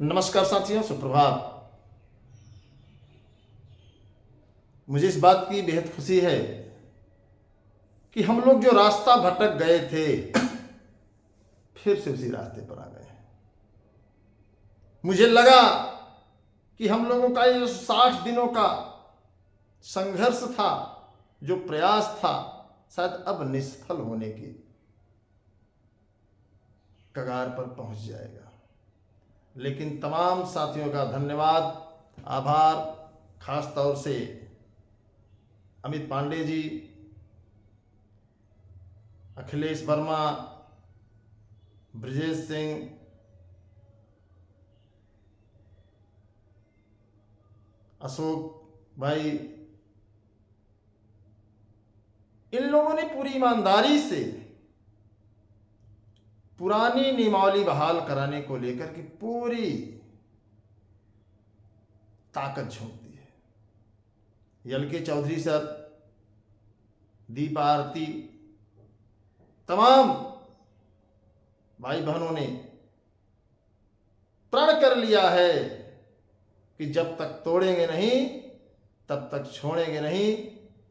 नमस्कार साथियों, सुप्रभात। मुझे इस बात की बेहद खुशी है कि हम लोग जो रास्ता भटक गए थे फिर से उसी रास्ते पर आ गए। मुझे लगा कि हम लोगों का ये 60 दिनों का संघर्ष था, जो प्रयास था, शायद अब निष्फल होने की कगार पर पहुंच जाएगा। लेकिन तमाम साथियों का धन्यवाद, आभार, खास तौर से अमित पांडे जी, अखिलेश वर्मा, ब्रजेश सिंह, अशोक भाई, इन लोगों ने पूरी ईमानदारी से पुरानी नियमावली बहाल कराने को लेकर की पूरी ताकत झोंक दी है। एल.के. चौधरी सर, दीपा आरती, तमाम भाई बहनों ने प्रण कर लिया है कि जब तक तोड़ेंगे नहीं तब तक छोड़ेंगे नहीं,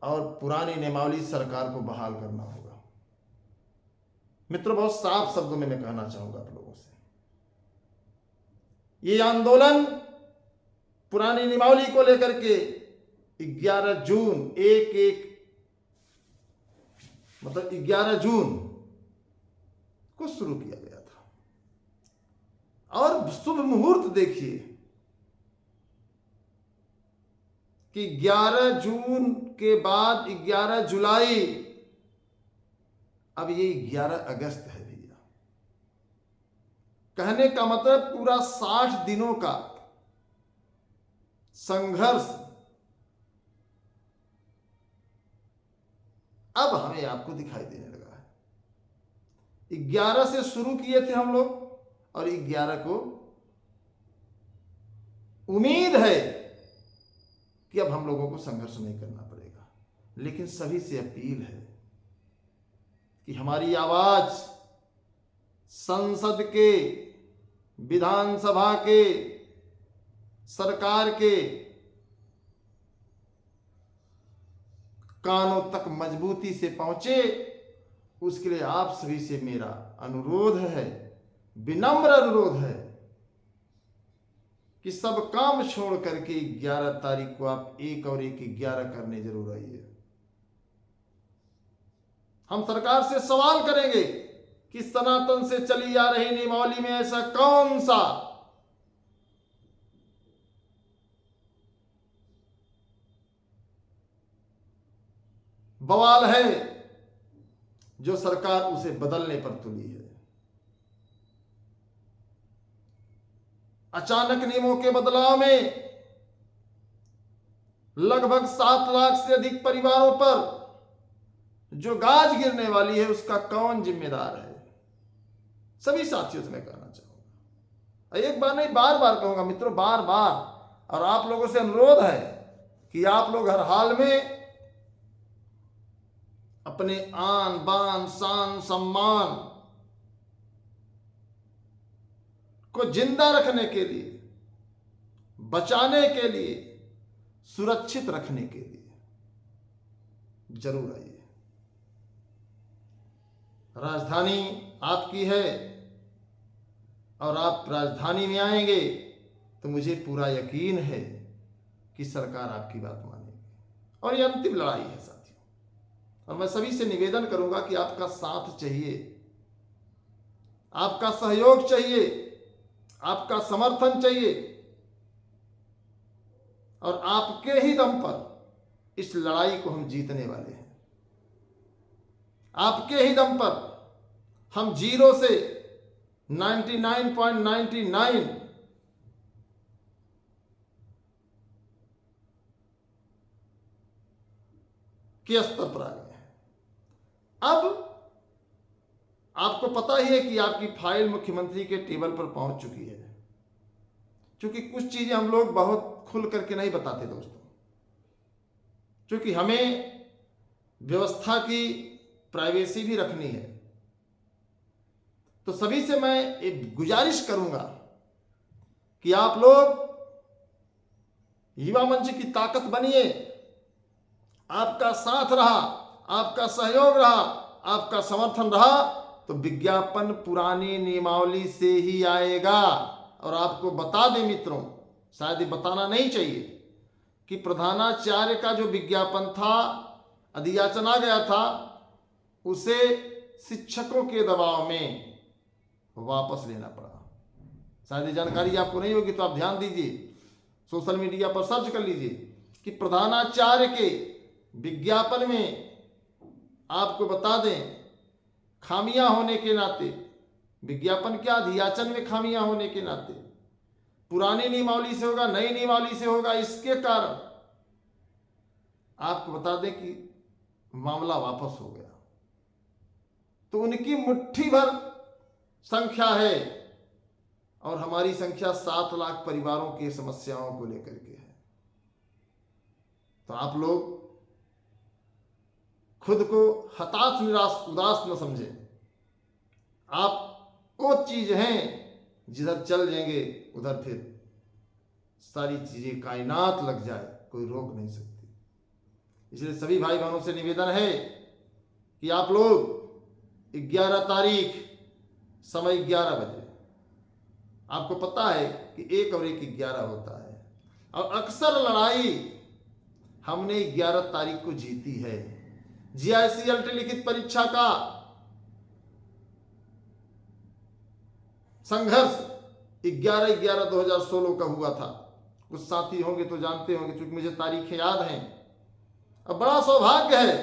और पुरानी नियमावली सरकार को बहाल करना होगा। मित्रों, बहुत साफ शब्दों में मैं कहना चाहूंगा आप लोगों से, ये आंदोलन पुरानी नियमावली को लेकर के 11 जून 11 जून को शुरू किया गया था। और शुभ मुहूर्त देखिए कि 11 जून के बाद 11 जुलाई, अब ये 11 अगस्त है भैया। कहने का मतलब पूरा 60 दिनों का संघर्ष अब हमें आपको दिखाई देने लगा है। 11 से शुरू किए थे हम लोग, और 11 को उम्मीद है कि अब हम लोगों को संघर्ष नहीं करना पड़ेगा। लेकिन सभी से अपील है कि हमारी आवाज संसद के, विधानसभा के, सरकार के कानों तक मजबूती से पहुंचे। उसके लिए आप सभी से मेरा अनुरोध है, विनम्र अनुरोध है कि सब काम छोड़ करके 11 तारीख को आप 1 और 1 11 करने जरूर आइए। हम सरकार से सवाल करेंगे कि सनातन से चली आ रही नियमावली में ऐसा कौन सा बवाल है जो सरकार उसे बदलने पर तुली है। अचानक नियमों के बदलाव में लगभग 7 लाख से अधिक परिवारों पर जो गाज गिरने वाली है, उसका कौन जिम्मेदार है? सभी साथियों से मैं कहना चाहूंगा, एक बार नहीं बार बार कहूंगा मित्रों, बार बार। और आप लोगों से अनुरोध है कि आप लोग हर हाल में अपने आन बान शान सम्मान को जिंदा रखने के लिए, बचाने के लिए, सुरक्षित रखने के लिए जरूर आइए। राजधानी आपकी है, और आप राजधानी में आएंगे तो मुझे पूरा यकीन है कि सरकार आपकी बात मानेगी। और ये अंतिम लड़ाई है साथियों, और मैं सभी से निवेदन करूंगा कि आपका साथ चाहिए, आपका सहयोग चाहिए, आपका समर्थन चाहिए, और आपके ही दम पर इस लड़ाई को हम जीतने वाले हैं। आपके ही दम पर हम 0 से 99.99 के स्तर पर आ गए हैं। अब आपको पता ही है कि आपकी फाइल मुख्यमंत्री के टेबल पर पहुंच चुकी है। क्योंकि कुछ चीजें हम लोग बहुत खुल करके नहीं बताते दोस्तों, क्योंकि हमें व्यवस्था की प्राइवेसी भी रखनी है। तो सभी से मैं एक गुजारिश करूंगा कि आप लोग युवा मंच की ताकत बनिए, आपका साथ रहा, आपका सहयोग रहा, आपका समर्थन रहा तो विज्ञापन पुरानी नियमावली से ही आएगा। और आपको बता दें मित्रों, शायद ये बताना नहीं चाहिए कि प्रधानाचार्य का जो विज्ञापन था, अधियाचन आ गया था, उसे शिक्षकों के दबाव में वापस लेना पड़ा। शायद ये जानकारी आपको नहीं होगी तो आप ध्यान दीजिए, सोशल मीडिया पर सर्च कर लीजिए कि प्रधानाचार्य के विज्ञापन में आपको बता दें खामियां होने के नाते, विज्ञापन क्या अधियाचन में खामियां होने के नाते, पुरानी नियमावली से होगा, नई नियमावली से होगा, इसके कारण आपको बता दें कि मामला वापस हो गया। तो उनकी मुट्ठी भर संख्या है और हमारी संख्या 7 लाख परिवारों की समस्याओं को लेकर के है। तो आप लोग खुद को हताश, निराश, उदास न समझें। आप वो चीज हैं जिधर चल जाएंगे उधर फिर सारी चीजें कायनात लग जाए, कोई रोक नहीं सकती। इसलिए सभी भाई बहनों से निवेदन है कि आप लोग 11 तारीख समय 11 बजे, आपको पता है कि 1 और 1 11 होता है और अक्सर लड़ाई हमने 11 तारीख को जीती है। GICLT लिखित परीक्षा का संघर्ष 11/11/2016 का हुआ था। कुछ साथी होंगे तो जानते होंगे, क्योंकि मुझे तारीखें याद हैं। अब बड़ा सौभाग्य है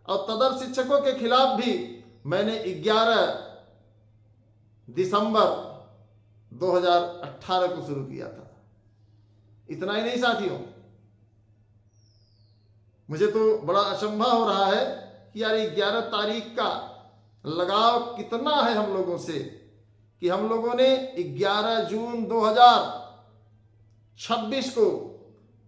और तदर शिक्षकों के खिलाफ भी मैंने 11 दिसंबर 2018 को शुरू किया था। इतना ही नहीं साथियों, मुझे तो बड़ा अचंभा हो रहा है कि यार 11 तारीख का लगाव कितना है हम लोगों से कि हम लोगों ने 11 जून 2026 को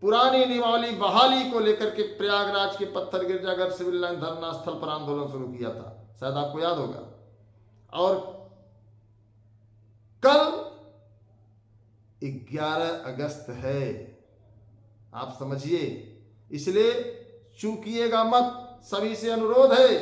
पुरानी नियमावली बहाली को लेकर के प्रयागराज के पत्थर गिरजाघर सिविल लाइन धरना स्थल पर आंदोलन शुरू किया था, शायद आपको याद होगा। और कल 11 अगस्त है, आप समझिए। इसलिए चूकिएगा मत। सभी से अनुरोध है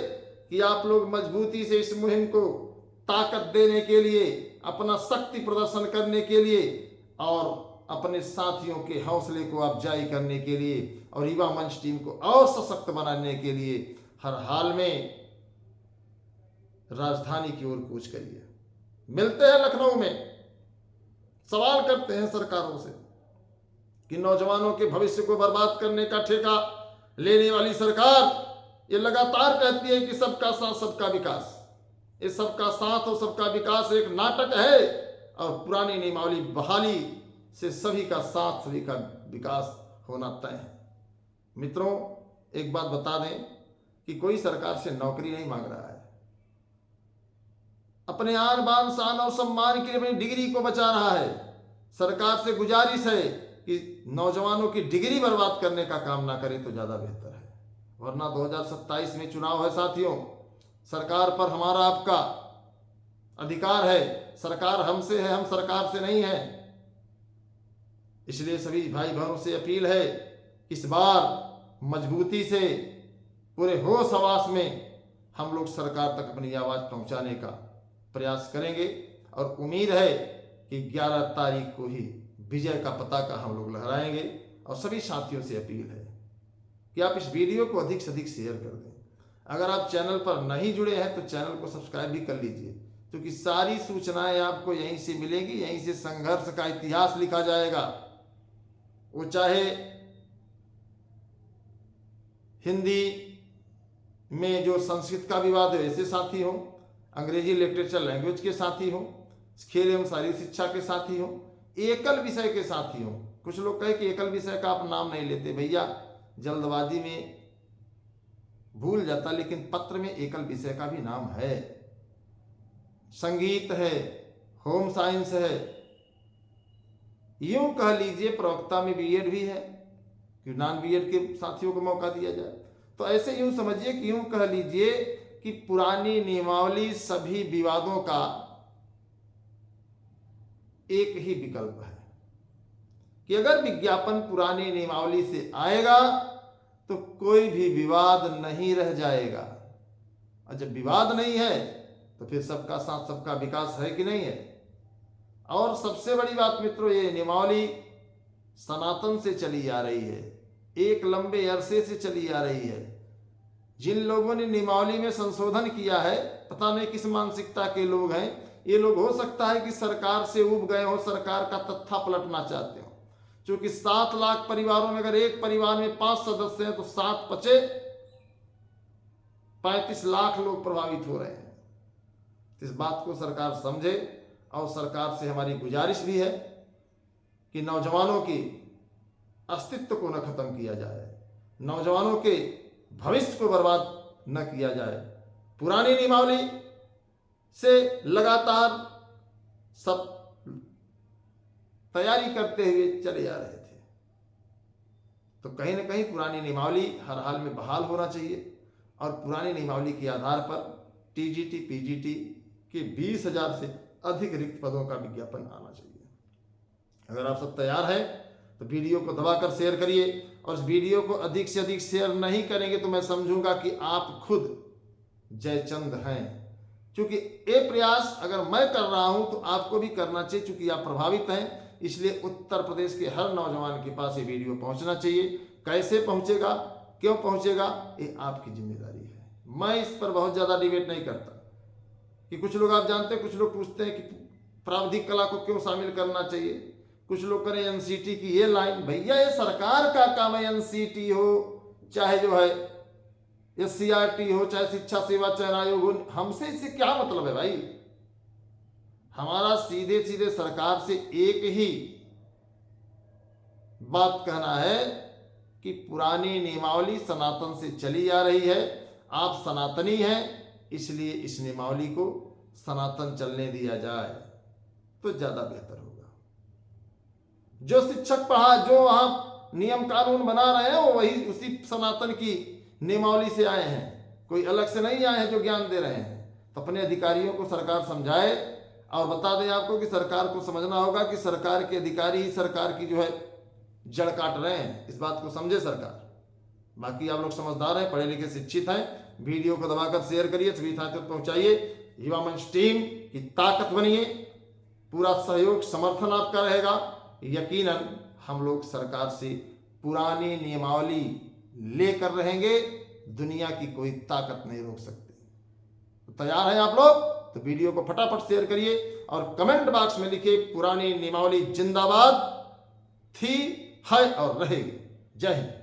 कि आप लोग मजबूती से इस मुहिम को ताकत देने के लिए, अपना शक्ति प्रदर्शन करने के लिए और अपने साथियों के हौसले को अफजाई करने के लिए और युवा मंच टीम को और सशक्त बनाने के लिए हर हाल में राजधानी की ओर कूच करिए। मिलते हैं लखनऊ में, सवाल करते हैं सरकारों से कि नौजवानों के भविष्य को बर्बाद करने का ठेका लेने वाली सरकार ये लगातार कहती है कि सबका साथ सबका विकास। ये सबका साथ और सबका विकास एक नाटक है और पुरानी नियमावली बहाली से सभी का साथ, सभी का विकास होना तय है। मित्रों, एक बात बता दें कि कोई सरकार से नौकरी नहीं मांग रहा है, अपने आन बान शान और सम्मान के लिए अपनी डिग्री को बचा रहा है। सरकार से गुजारिश है कि नौजवानों की डिग्री बर्बाद करने का काम ना करे तो ज्यादा बेहतर है, वरना 2027 में चुनाव है साथियों। सरकार पर हमारा आपका अधिकार है, सरकार हमसे है, हम सरकार से नहीं है। इसलिए सभी भाई बहनों से अपील है, इस बार मजबूती से पूरे होश हवास में हम लोग सरकार तक अपनी आवाज पहुंचाने का प्रयास करेंगे और उम्मीद है कि 11 तारीख को ही विजय का पताका हम लोग लहराएंगे। और सभी साथियों से अपील है कि आप इस वीडियो को अधिक से अधिक शेयर कर दें। अगर आप चैनल पर नहीं जुड़े हैं तो चैनल को सब्सक्राइब भी कर लीजिए, क्योंकि सारी सूचनाएं आपको यहीं से मिलेगी, यहीं से संघर्ष का इतिहास लिखा जाएगा। वो चाहे हिंदी में जो संस्कृत का विवाद है ऐसे साथी हो, अंग्रेजी लिटरेचर लैंग्वेज के साथी हो, खेल एवं शारीरिक शिक्षा के साथी हो, एकल विषय के साथी हो। कुछ लोग कहे कि एकल विषय का आप नाम नहीं लेते, भैया जल्दबाजी में भूल जाता, लेकिन पत्र में एकल विषय का भी नाम है। संगीत है, होम साइंस है, यूं कह लीजिए प्रवक्ता में बीएड भी है कि नॉन बीएड के साथियों को मौका दिया जाए। तो ऐसे यूं समझिए कि यूं कह लीजिए कि पुरानी नियमावली सभी विवादों का एक ही विकल्प है। कि अगर विज्ञापन पुरानी नियमावली से आएगा तो कोई भी विवाद नहीं रह जाएगा, और जब विवाद नहीं है तो फिर सबका साथ सबका विकास है कि नहीं है। और सबसे बड़ी बात मित्रों, ये नियमावली सनातन से चली आ रही है, एक लंबे अरसे से चली आ रही है। जिन लोगों ने नियमावली में संशोधन किया है, पता नहीं किस मानसिकता के लोग हैं ये लोग। हो सकता है कि सरकार से उब गए हो, सरकार का तख्ता पलटना चाहते हो। क्योंकि 7 लाख परिवारों में अगर एक परिवार में 5 सदस्य हैं तो 7 पचे 35 लाख लोग प्रभावित हो रहे हैं। इस बात को सरकार समझे, और सरकार से हमारी गुजारिश भी है कि नौजवानों के अस्तित्व को न खत्म किया जाए, नौजवानों के भविष्य को बर्बाद न किया जाए। पुरानी नियमावली से लगातार सब तैयारी करते हुए चले आ रहे थे, तो कहीं ना कहीं पुरानी नियमावली हर हाल में बहाल होना चाहिए, और पुरानी नियमावली के आधार पर टीजीटी पीजीटी के 20,000 से अधिक रिक्त पदों का विज्ञापन आना चाहिए। अगर आप सब तैयार हैं तो वीडियो को दबाकर शेयर करिए, और इस वीडियो को अधिक से अधिक शेयर नहीं करेंगे तो मैं समझूंगा कि आप खुद जयचंद हैं। क्योंकि ये प्रयास अगर मैं कर रहा हूं तो आपको भी करना चाहिए, क्योंकि आप प्रभावित हैं। इसलिए उत्तर प्रदेश के हर नौजवान के पास ये वीडियो पहुंचना चाहिए। कैसे पहुंचेगा, क्यों पहुंचेगा, ये आपकी जिम्मेदारी है। मैं इस पर बहुत ज़्यादा डिबेट नहीं करता कि कुछ लोग, आप जानते हैं, कुछ लोग पूछते हैं कि प्राविधिक कला को क्यों शामिल करना चाहिए। कुछ लोग करें एनसीटी की ये लाइन, भैया ये सरकार का काम है। एनसीटी हो चाहे जो है एससीईआरटी हो, चाहे शिक्षा सेवा चयन आयोग हो, हमसे इससे क्या मतलब है भाई। हमारा सीधे सीधे सरकार से एक ही बात कहना है कि पुरानी नियमावली सनातन से चली आ रही है, आप सनातनी हैं, इसलिए इस नियमावली को सनातन चलने दिया जाए तो ज्यादा बेहतर होगा। जो शिक्षक पढ़ा, जो वहां नियम कानून बना रहे हैं, वो वही उसी सनातन की नियमावली से आए हैं, कोई अलग से नहीं आए हैं जो ज्ञान दे रहे हैं। तो अपने अधिकारियों को सरकार समझाए, और बता दें आपको कि सरकार को समझना होगा कि सरकार के अधिकारी ही सरकार की जो है जड़ काट रहे हैं। इस बात को समझे सरकार। बाकी आप लोग समझदार हैं, पढ़े लिखे शिक्षित हैं। वीडियो को दबाकर शेयर करिए, सभी साथियों तक पहुंचाइए। युवा मंच टीम की ताकत बनिए, पूरा सहयोग समर्थन आपका रहेगा। यकीनन हम लोग सरकार से पुरानी नियमावली लेकर रहेंगे, दुनिया की कोई ताकत नहीं रोक सकती। तो तैयार हैं आप लोग? तो वीडियो को फटाफट शेयर करिए, और कमेंट बॉक्स में लिखिए पुरानी नियमावली जिंदाबाद थी, है और रहेगी। जय हिंद।